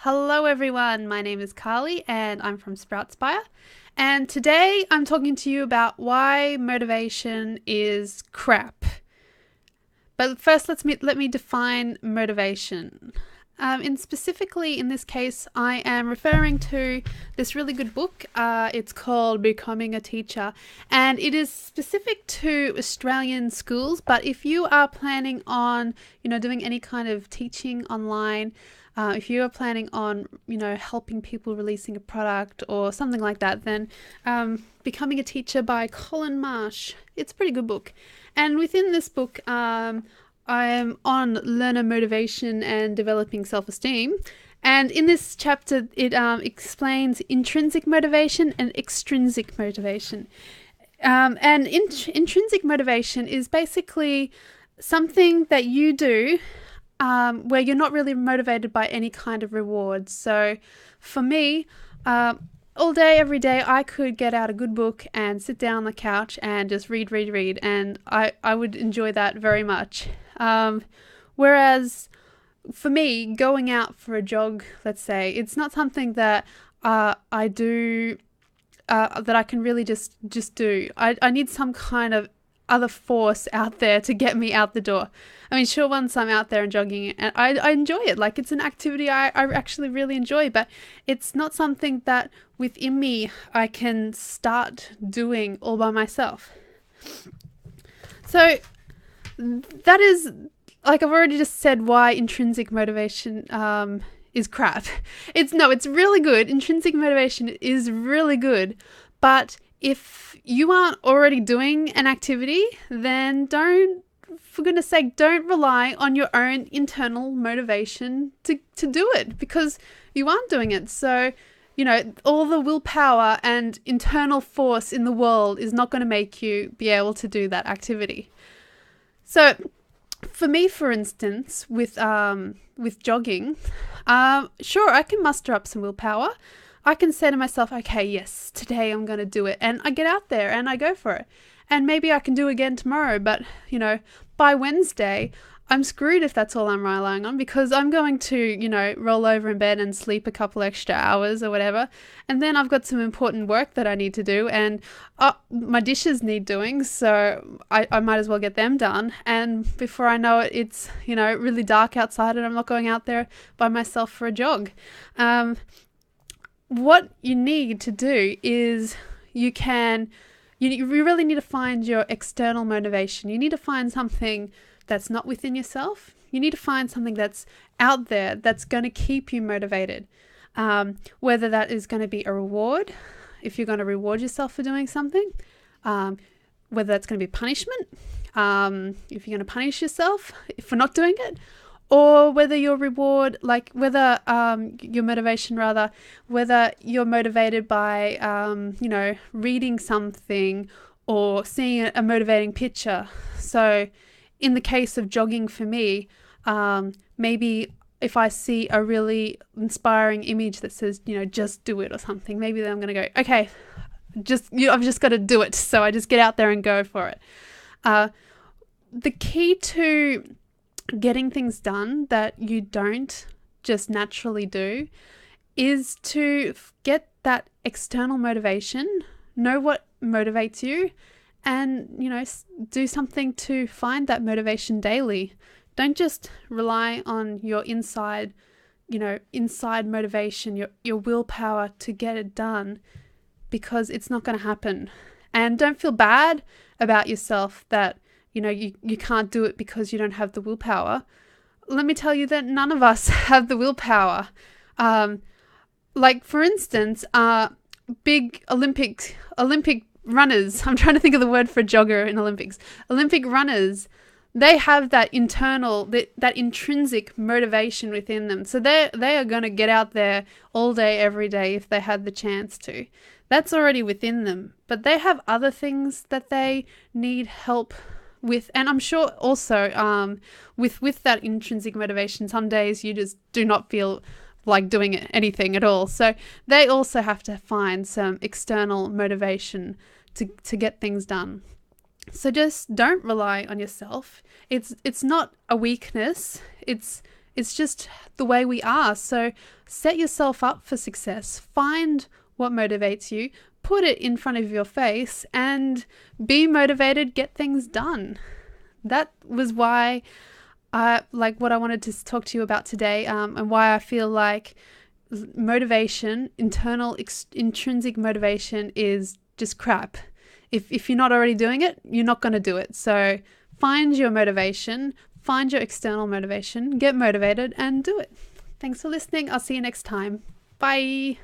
Hello everyone, my name is Carly and I'm from SproutSpire. And today I'm talking to you about why motivation is crap. But first let me define motivation. Specifically in this case, I am referring to this really good book. It's called Becoming a Teacher, and it is specific to Australian schools. But if you are planning on, doing any kind of teaching online, if you are planning on, helping people releasing a product or something like that, then Becoming a Teacher by Colin Marsh, it's a pretty good book. And within this book, I am on learner motivation and developing self-esteem. And in this chapter, it explains intrinsic motivation and extrinsic motivation. Intrinsic motivation is basically something that you do where you're not really motivated by any kind of reward. So for me, all day, every day, I could get out a good book and sit down on the couch and just read. And I would enjoy that very much. Whereas for me, going out for a jog, let's say, it's not something that I do, that I can really just do. I need some kind of other force out there to get me out the door. I mean, sure, once I'm out there and jogging, and I enjoy it. Like, it's an activity I actually really enjoy, but it's not something that within me I can start doing all by myself. So that is, like I've already just said, why intrinsic motivation is crap. It's really good. Intrinsic motivation is really good, but if you aren't already doing an activity, then for goodness sake, don't rely on your own internal motivation to do it, because you aren't doing it. So, all the willpower and internal force in the world is not going to make you be able to do that activity. So for me, for instance, with jogging, sure, I can muster up some willpower. I can say to myself, okay, yes, today I'm going to do it. And I get out there and I go for it. And maybe I can do it again tomorrow. But, by Wednesday, I'm screwed if that's all I'm relying on, because I'm going to, roll over in bed and sleep a couple extra hours or whatever. And then I've got some important work that I need to do, and my dishes need doing. So I might as well get them done. And before I know it, it's, really dark outside and I'm not going out there by myself for a jog. What you need to do is you really need to find your external motivation. You need to find something that's not within yourself. You need to find something that's out there that's going to keep you motivated. Whether that is going to be a reward, if you're going to reward yourself for doing something, whether that's going to be punishment, if you're going to punish yourself for not doing it, or whether your reward, whether your motivation rather, whether you're motivated by, reading something or seeing a motivating picture. So in the case of jogging for me, maybe if I see a really inspiring image that says, just do it or something, maybe then I'm going to go, okay, I've just got to do it. So I just get out there and go for it. The key to getting things done that you don't just naturally do is to get that external motivation, know what motivates you, and, do something to find that motivation daily. Don't just rely on your inside motivation, your willpower to get it done, because it's not going to happen. And don't feel bad about yourself that you can't do it because you don't have the willpower. Let me tell you that none of us have the willpower. For instance, big Olympic runners, I'm trying to think of the word for a jogger in Olympics. Olympic runners, they have that internal, that intrinsic motivation within them. So they are going to get out there all day, every day if they had the chance to. That's already within them. But they have other things that they need help with, and I'm sure also with that intrinsic motivation, some days you just do not feel like doing anything at all. So they also have to find some external motivation to get things done. So just don't rely on yourself. It's not a weakness. It's It's just the way we are. So set yourself up for success. Find what motivates you, put it in front of your face, and be motivated, get things done. That was why what I wanted to talk to you about today, and why I feel like motivation, intrinsic motivation, is just crap. If you're not already doing it, you're not going to do it. So find your motivation, find your external motivation, get motivated and do it. Thanks for listening. I'll see you next time. Bye.